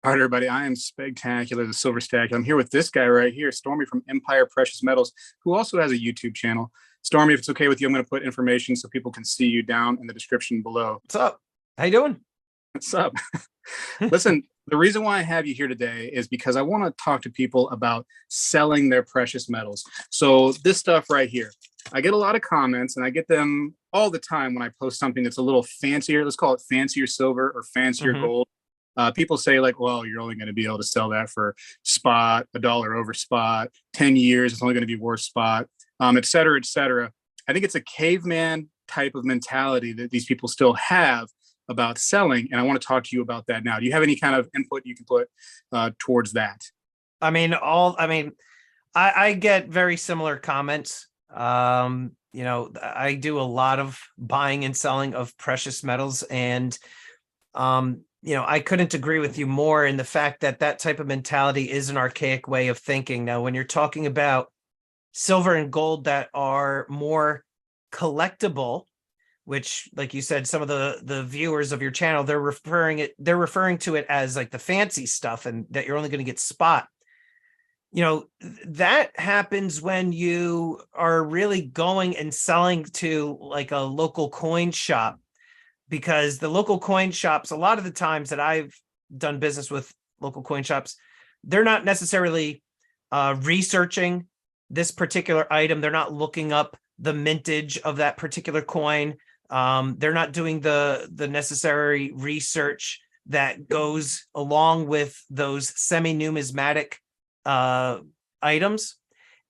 All right, everybody. I am Spegtacular, the Silver Stack. I'm here with this guy right here, Stormy from Empire Precious Metals, who also has a YouTube channel. Stormy, if it's okay with you, I'm going to put information so people can see you down in the description below. What's up? How you doing? What's up? Listen, the reason why I have you here today is because I want to talk to people about selling their precious metals. So this stuff right here, I get a lot of comments, and I get them all the time when I post something that's a little fancier. Let's call it fancier silver or fancier gold. People say like, well, you're only going to be able to sell that for spot, $1 over spot, 10 years, it's only going to be worth spot, et cetera, et cetera. I think it's a caveman type of mentality that these people still have about selling. And I want to talk to you about that now. Do you have any kind of input you can put towards that? I get very similar comments. I do a lot of buying and selling of precious metals, and I couldn't agree with you more in the fact that that type of mentality is an archaic way of thinking. Now, when you're talking about silver and gold that are more collectible, which, like you said, some of the viewers of your channel, they're referring to it as like the fancy stuff, and that you're only going to get spot. That happens when you are really going and selling to like a local coin shop, because the local coin shops, a lot of the times that I've done business with local coin shops, they're not necessarily researching this particular item. They're not looking up the mintage of that particular coin. They're not doing the necessary research that goes along with those semi-numismatic items.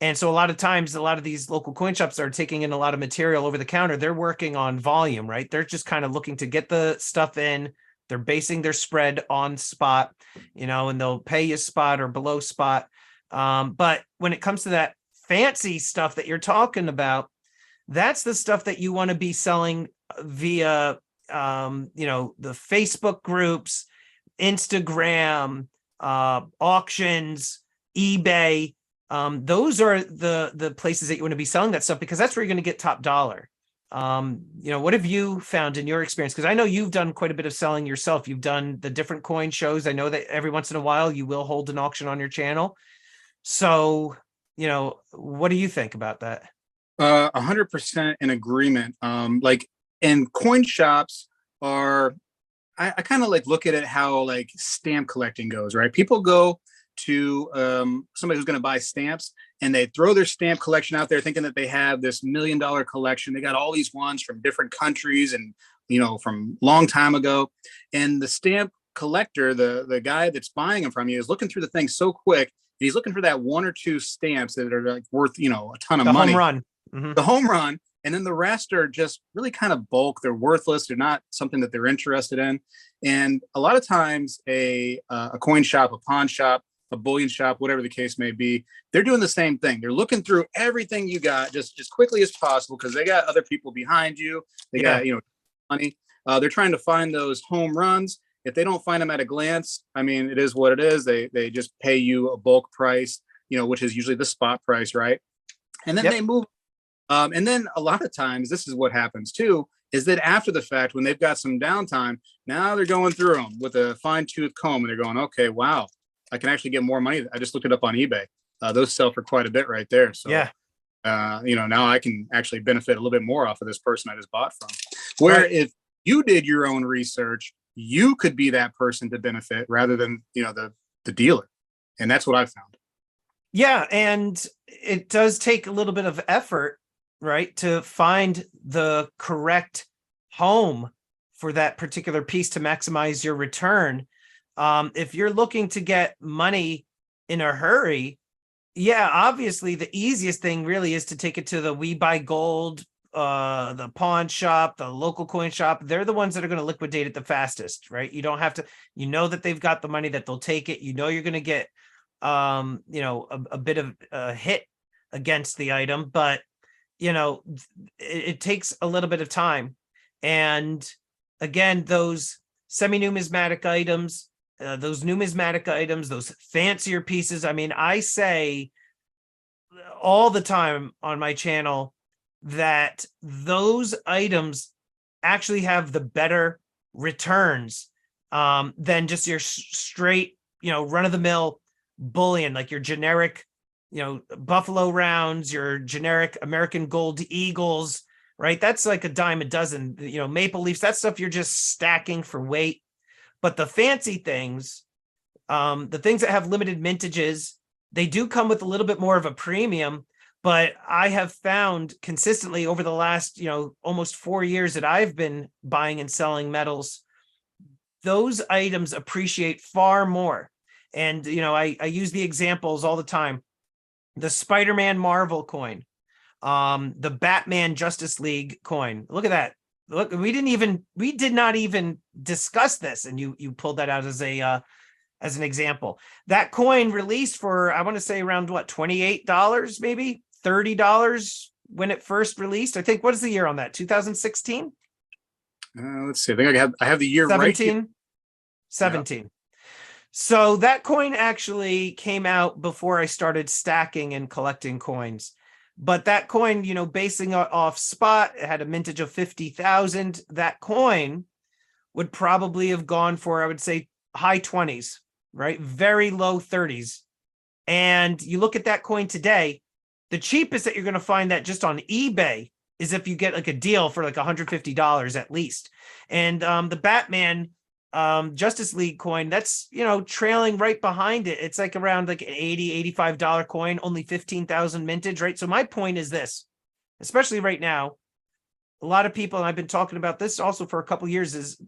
And so a lot of times, a lot of these local coin shops are taking in a lot of material over the counter. They're working on volume, right? They're just kind of looking to get the stuff in. They're basing their spread on spot, and they'll pay you spot or below spot. But when it comes to that fancy stuff that you're talking about, that's the stuff that you want to be selling via, the Facebook groups, Instagram, auctions, eBay. Those are the places that you want to be selling that stuff, because that's where you're going to get top dollar. What have you found in your experience? Because I know you've done quite a bit of selling yourself. You've done the different coin shows. I know that every once in a while you will hold an auction on your channel. So, what do you think about that? 100% in agreement. And coin shops are, I kind of like look at it how like stamp collecting goes, right? People go to somebody who's going to buy stamps, and they throw their stamp collection out there thinking that they have this $1 million collection. They got all these ones from different countries and, from long time ago. And the stamp collector, the guy that's buying them from you, is looking through the thing so quick. He's looking for that one or two stamps that are like worth, a ton of money. Home run. The home run. And then the rest are just really kind of bulk. They're worthless. They're not something that they're interested in. And a lot of times a coin shop, a pawn shop, a bullion shop, whatever the case may be, they're doing the same thing. They're looking through everything you got just as quickly as possible, because they got other people behind you. They got, money. They're trying to find those home runs. If they don't find them at a glance, it is what it is. They just pay you a bulk price, which is usually the spot price, right? And then they move. And then a lot of times, this is what happens too, is that after the fact, when they've got some downtime, now they're going through them with a fine-tooth comb, and they're going, okay, wow, I can actually get more money. I just looked it up on eBay. Those sell for quite a bit right there. So, now I can actually benefit a little bit more off of this person I just bought from. Where if you did your own research, you could be that person to benefit rather than, the dealer. And that's what I found. Yeah. And it does take a little bit of effort, right, to find the correct home for that particular piece to maximize your return. If you're looking to get money in a hurry, obviously the easiest thing really is to take it to the We Buy Gold, the pawn shop, the local coin shop. They're the ones that are going to liquidate it the fastest, right? You don't have to, that they've got the money, that they'll take it. You're going to get, a bit of a hit against the item, but it takes a little bit of time. And again, those semi-numismatic items, those numismatic items, those fancier pieces. I say all the time on my channel that those items actually have the better returns than just your straight run-of-the-mill bullion, like your generic, Buffalo rounds, your generic American Gold Eagles, right? That's like a dime a dozen. Maple Leafs, that stuff you're just stacking for weight. But the fancy things, the things that have limited mintages, they do come with a little bit more of a premium. But I have found consistently over the last, almost 4 years that I've been buying and selling metals, those items appreciate far more. And, I use the examples all the time. The Spider-Man Marvel coin, the Batman Justice League coin. Look at that. Look, we did not even discuss this. And you pulled that out as an example. That coin released for, I want to say around what, $28, maybe $30 when it first released. I think, what is the year on that? 2016? Let's see. I think I have the year 17? right. 17. Yeah. So that coin actually came out before I started stacking and collecting coins. But that coin, basing off spot, it had a mintage of 50,000. That coin would probably have gone for, I would say, high 20s, right? Very low 30s. And you look at that coin today, the cheapest that you're going to find that just on eBay is if you get like a deal for like $150 at least. And the Batman Justice League coin, that's, trailing right behind it. It's like around like an $80, $85 coin, only 15,000 mintage, right? So my point is this, especially right now, a lot of people, and I've been talking about this also for a couple of years, is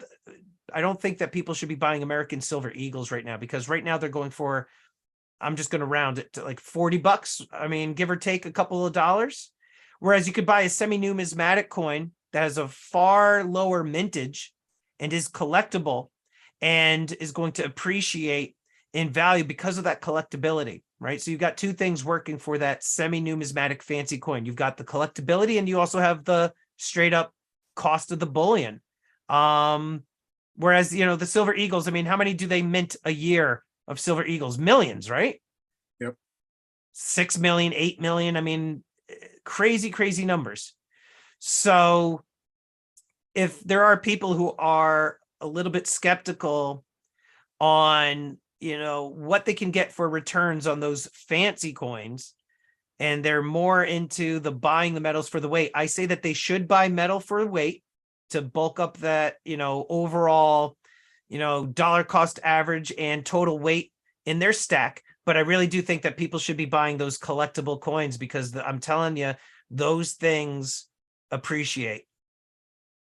I don't think that people should be buying American Silver Eagles right now, because right now they're going for, I'm just going to round it to like $40. I mean, give or take a couple of dollars. Whereas you could buy a semi-numismatic coin that has a far lower mintage and is collectible and is going to appreciate in value because of that collectability, right? So you've got two things working for that semi-numismatic fancy coin. You've got the collectability, and you also have the straight up cost of the bullion. Whereas, the Silver Eagles, I mean, how many do they mint a year of Silver Eagles? Millions, right? Yep. 6 million, 8 million. I mean, crazy, crazy numbers. So if there are people who are a little bit skeptical on, what they can get for returns on those fancy coins, and they're more into the buying the metals for the weight, I say that they should buy metal for weight to bulk up that, overall, dollar cost average and total weight in their stack. But I really do think that people should be buying those collectible coins, because I'm telling you, those things appreciate.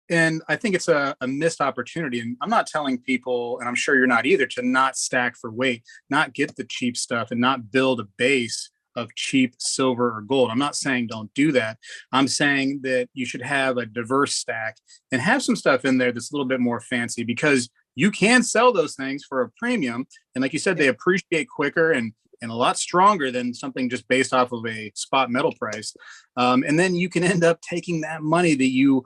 And I think it's a missed opportunity. And I'm not telling people, and I'm sure you're not either, to not stack for weight, not get the cheap stuff, and not build a base of cheap silver or gold. I'm not saying don't do that. I'm saying that you should have a diverse stack and have some stuff in there that's a little bit more fancy, because you can sell those things for a premium. And like you said, they appreciate quicker and a lot stronger than something just based off of a spot metal price. And then you can end up taking that money that you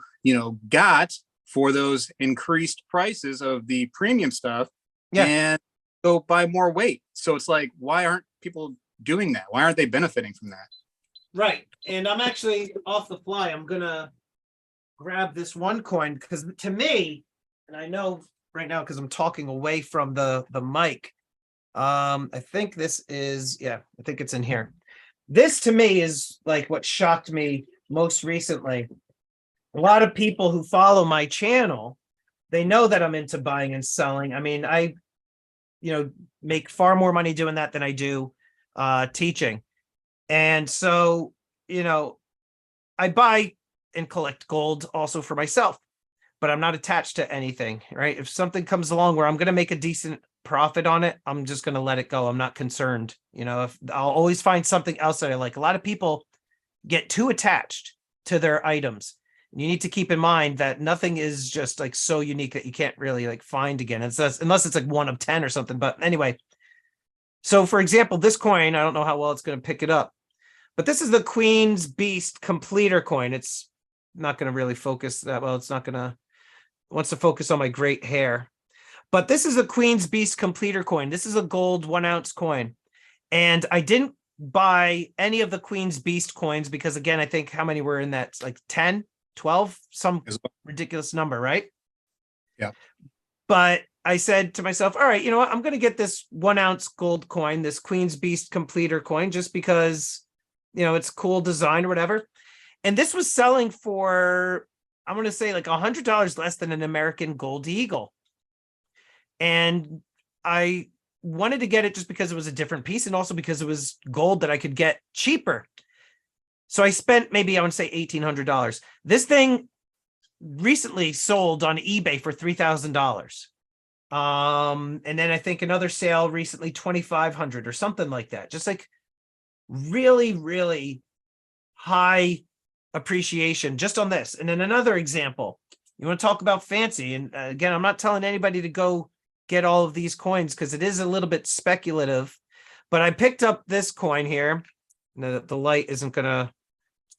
got for those increased prices of the premium stuff, and go buy more weight. So it's like, why aren't people doing that? Why aren't they benefiting from that? Right. And I'm actually off the fly, I'm gonna grab this one coin, because to me, and I know right now because I'm talking away from the mic, I think this is, I think it's in here. This to me is like what shocked me most recently. A lot of people who follow my channel, they know that I'm into buying and selling. I mean, I make far more money doing that than I do teaching. And so, I buy and collect gold also for myself, but I'm not attached to anything, right? If something comes along where I'm going to make a decent profit on it, I'm just going to let it go. I'm not concerned. If I'll always find something else that I like. A lot of people get too attached to their items. You need to keep in mind that nothing is just like so unique that you can't really like find again. Unless it's like 1 of 10 or something. But anyway, so for example, this coin, I don't know how well it's going to pick it up, but this is the Queen's Beast Completer coin. It's not going to really focus that well. It's not going to, wants to focus on my great hair. But this is a Queen's Beast Completer coin. This is a gold 1 ounce coin. And I didn't buy any of the Queen's Beast coins because, again, I think how many were in that? Like 10, 12, some ridiculous number, right? Yeah. But I said to myself, all right, you know what? I'm going to get this 1 ounce gold coin, this Queen's Beast completer coin, just because, it's cool design or whatever. And this was selling for, I'm going to say like $100 less than an American Gold Eagle. And I wanted to get it just because it was a different piece and also because it was gold that I could get cheaper. So I spent maybe, I would say $1,800. This thing recently sold on eBay for $3,000. And then I think another sale recently, 2,500 or something like that. Just like really, really high appreciation just on this. And then another example, you want to talk about fancy. And again, I'm not telling anybody to go get all of these coins because it is a little bit speculative, but I picked up this coin here. The light isn't going to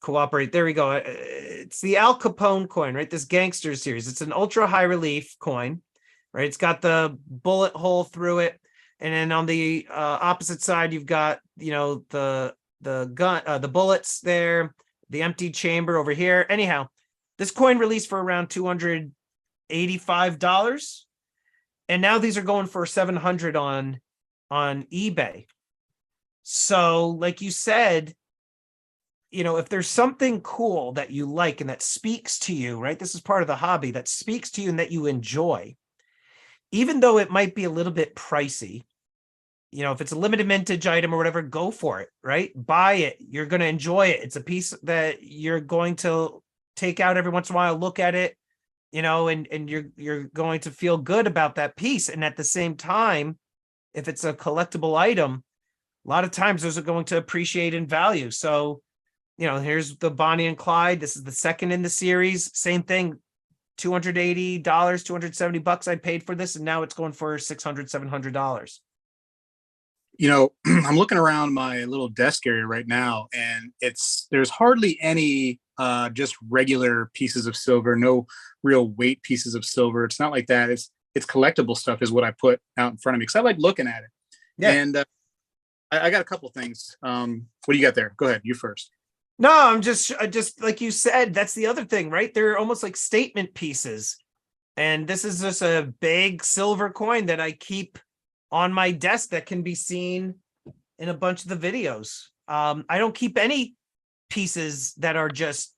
cooperate. There we go. It's the Al Capone coin, right? This gangster series. It's an ultra high relief coin, right? It's got the bullet hole through it. And then on the opposite side, you've got, the gun, the bullets there, the empty chamber over here. Anyhow, this coin released for around $285. And now these are going for $700 on eBay. So like you said, if there's something cool that you like and that speaks to you, right? This is part of the hobby that speaks to you and that you enjoy, even though it might be a little bit pricey, if it's a limited vintage item or whatever, go for it, right? Buy it. You're going to enjoy it. It's a piece that you're going to take out every once in a while, look at it, and you're going to feel good about that piece. And at the same time, if it's a collectible item, a lot of times those are going to appreciate in value. So, here's the Bonnie and Clyde. This is the second in the series. Same thing, $280, $270 I paid for this, and now it's going for $600, $700. I'm looking around my little desk area right now, and there's hardly any just regular pieces of silver, no real weight pieces of silver. It's not like that. It's collectible stuff is what I put out in front of me because I like looking at it. Yeah. And I got a couple of things. What do you got there? Go ahead. You first. No, I'm just like you said, that's the other thing, right? They're almost like statement pieces. And this is just a big silver coin that I keep on my desk that can be seen in a bunch of the videos. I don't keep any pieces that are just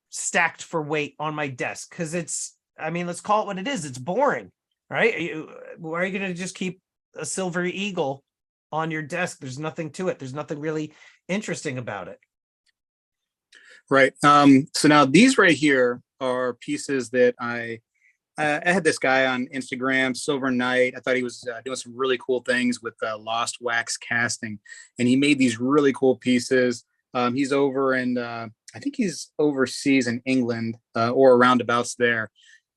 stacked for weight on my desk because let's call it what it is. It's boring, right? Why are you going to just keep a silver eagle on your desk? There's nothing to it. There's nothing really interesting about it. Right. So now these right here are pieces that I had this guy on Instagram, Silver Knight. I thought he was doing some really cool things with lost wax casting, and he made these really cool pieces. He's over in, I think he's overseas in England or roundabouts there.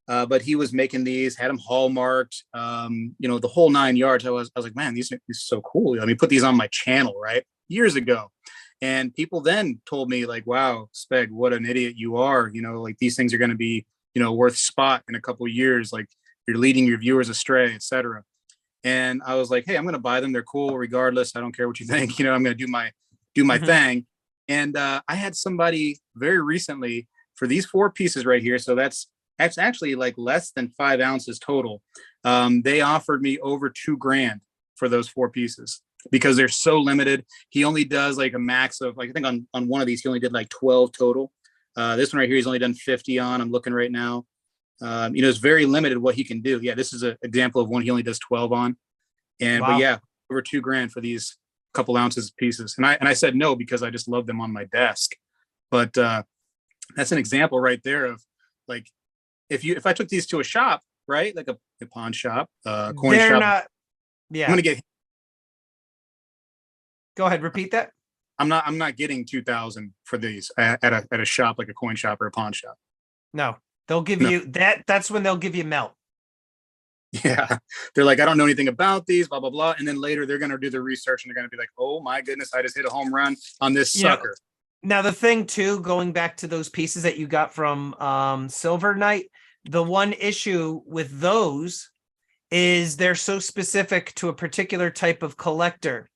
But he was making these, had them hallmarked, the whole 9 yards. I was like, man, these are so cool. Let me put these on my channel, right? Years ago. And people then told me like, wow, Speg, what an idiot you are. Like these things are going to be, worth spot in a couple of years. Like you're leading your viewers astray, etc. And I was like, hey, I'm going to buy them. They're cool regardless. I don't care what you think. I'm going to do my thing. And I had somebody very recently for these 4 pieces right here. So that's actually like less than 5 ounces total. They offered me over $2,000 for those 4 pieces because they're so limited. He only does like a max of like, I think on one of these, he only did like 12 total. This one right here, he's only done 50 on. I'm looking right now. It's very limited what he can do. Yeah, this is an example of one he only does 12 on. And wow. But yeah, over $2,000 for these couple ounces pieces. And I said no because I just love them on my desk. But that's an example right there of like if I took these to a shop, right, like a pawn shop, coin They're shop. Yeah, I'm gonna get. Go ahead, repeat that. I'm not getting 2,000 for these at a shop like a coin shop or a pawn shop. No, they'll give you that. That's when they'll give you melt. Yeah, they're like, I don't know anything about these, blah blah blah, and then later they're gonna do the research and they're gonna be like, oh my goodness, I just hit a home run on this sucker. Now the thing too, going back to those pieces that you got from Silver Knight, the one issue with those is they're so specific to a particular type of collector.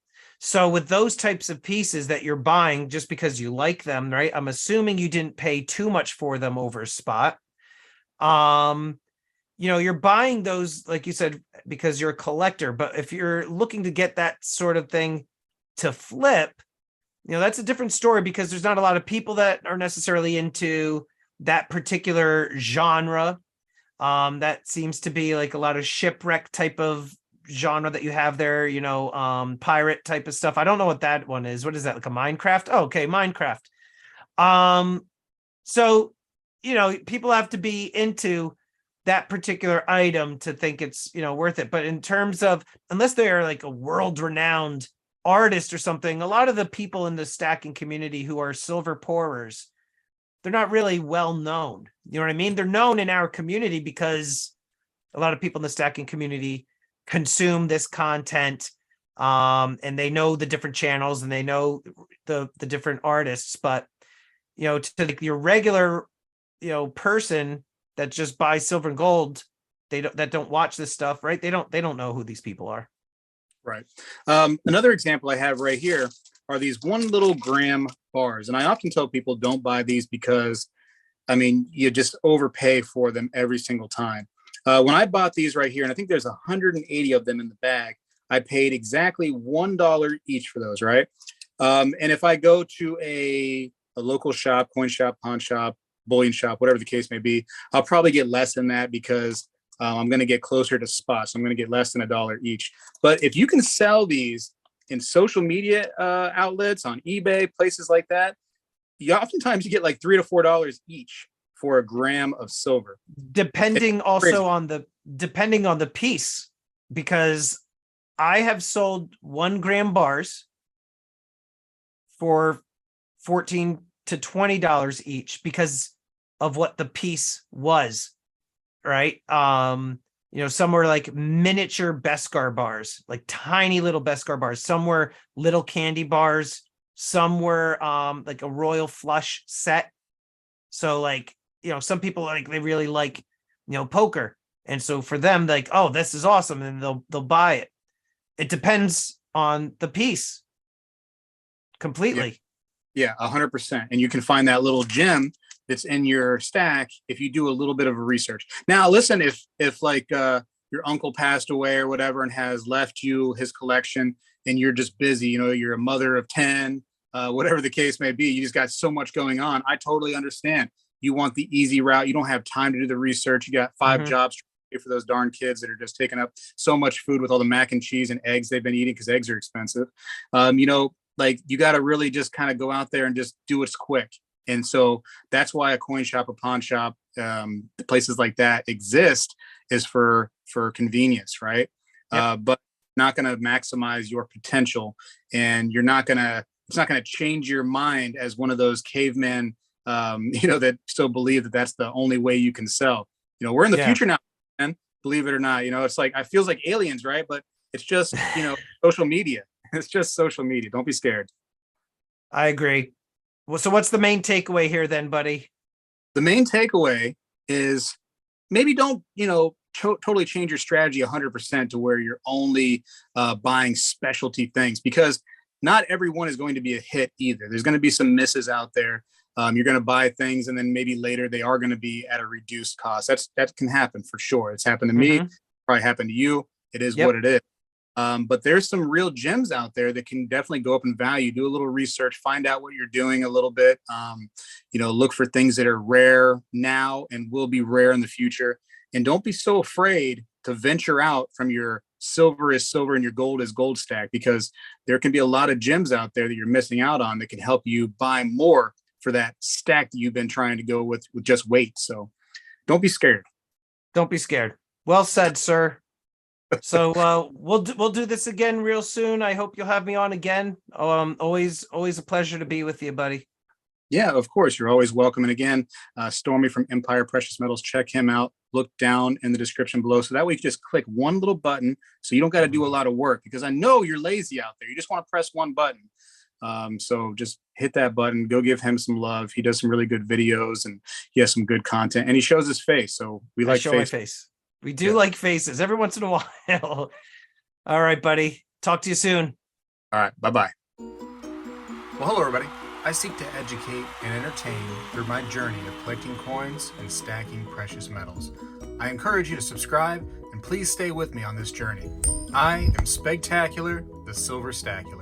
So with those types of pieces that you're buying just because you like them, right? I'm assuming you didn't pay too much for them over spot. you're buying those, like you said, because you're a collector. But if you're looking to get that sort of thing to flip, that's a different story, because there's not a lot of people that are necessarily into that particular genre. That seems to be like a lot of shipwreck type of genre that you have there, pirate type of stuff. I don't know what that one is. What is that? Like a Minecraft? Oh, okay, Minecraft. So, people have to be into that particular item to think it's, worth it. But in terms of, unless they are like a world renowned artist or something, a lot of the people in the stacking community who are silver pourers, they're not really well known. You know what I mean? They're known in our community because a lot of people in the stacking community consume this content, and they know the different channels and they know the different artists. But to like your regular person that just buys silver and gold, that don't watch this stuff, right? They don't know who these people are. Right. Another example I have right here are these 1 little gram bars. And I often tell people don't buy these because, you just overpay for them every single time. When I bought these right here, and I think there's 180 of them in the bag, I paid exactly $1 each for those, right? And if I go to a local shop, coin shop, pawn shop, bullion shop, whatever the case may be, I'll probably get less than that because I'm going to get closer to spot. So I'm going to get less than $1 each. But if you can sell these in social media outlets, on eBay, places like that, oftentimes you get like $3 to $4 each for a gram of silver. Depending on the piece, because I have sold 1 gram bars for $14 to $20 each because of what the piece was, right? Some were like miniature Beskar bars, like tiny little Beskar bars. Some were little candy bars. Some were like a royal flush set. So like, some people they really like, poker. And so for them, like, oh, this is awesome. And they'll buy it. It depends on the piece completely. Yeah, 100%. And you can find that little gem that's in your stack if you do a little bit of a research. Now, listen, if like your uncle passed away or whatever and has left you his collection and you're just busy, you're a mother of 10, whatever the case may be, you just got so much going on. I totally understand. You want the easy route. You don't have time to do the research. You got 5 jobs to pay for those darn kids that are just taking up so much food with all the mac and cheese and eggs they've been eating because eggs are expensive. Like you got to really just kind of go out there and just do what's quick. And so that's why a coin shop, a pawn shop, places like that exist, is for convenience, right? Yep. But not going to maximize your potential, and it's not going to change your mind as one of those cavemen, that still believe that that's the only way you can sell. We're in the future now, man, believe it or not. It's like, I feels like aliens, right? But it's just, social media. It's just social media. Don't be scared. I agree. Well, so what's the main takeaway here then, buddy? The main takeaway is maybe don't, totally change your strategy 100% to where you're only buying specialty things, because not everyone is going to be a hit either. There's going to be some misses out there. You're going to buy things and then maybe later they are going to be at a reduced cost. That can happen for sure. It's happened to me, probably happened to you. It is what it is. But there's some real gems out there that can definitely go up in value. Do a little research, find out what you're doing a little bit. Look for things that are rare now and will be rare in the future. And don't be so afraid to venture out from your silver is silver and your gold is gold stack, because there can be a lot of gems out there that you're missing out on that can help you buy more for that stack that you've been trying to go with just weight. So don't be scared. Don't be scared. Well said, sir. So we'll do this again real soon. I hope you'll have me on again. Always a pleasure to be with you, buddy. Yeah, of course. You're always welcome. And again, Stormy from Empire Precious Metals, check him out. Look down in the description below. So that way you just click one little button so you don't got to do a lot of work, because I know you're lazy out there. You just want to press one button. So just hit that button, go give him some love. He does some really good videos and he has some good content, and he shows his face. So we like show my face. We do like faces every once in a while. All right, buddy. Talk to you soon. All right. Bye-bye. Well, hello, everybody. I seek to educate and entertain through my journey of collecting coins and stacking precious metals. I encourage you to subscribe and please stay with me on this journey. I am Spegtacular, the Silver Stacular.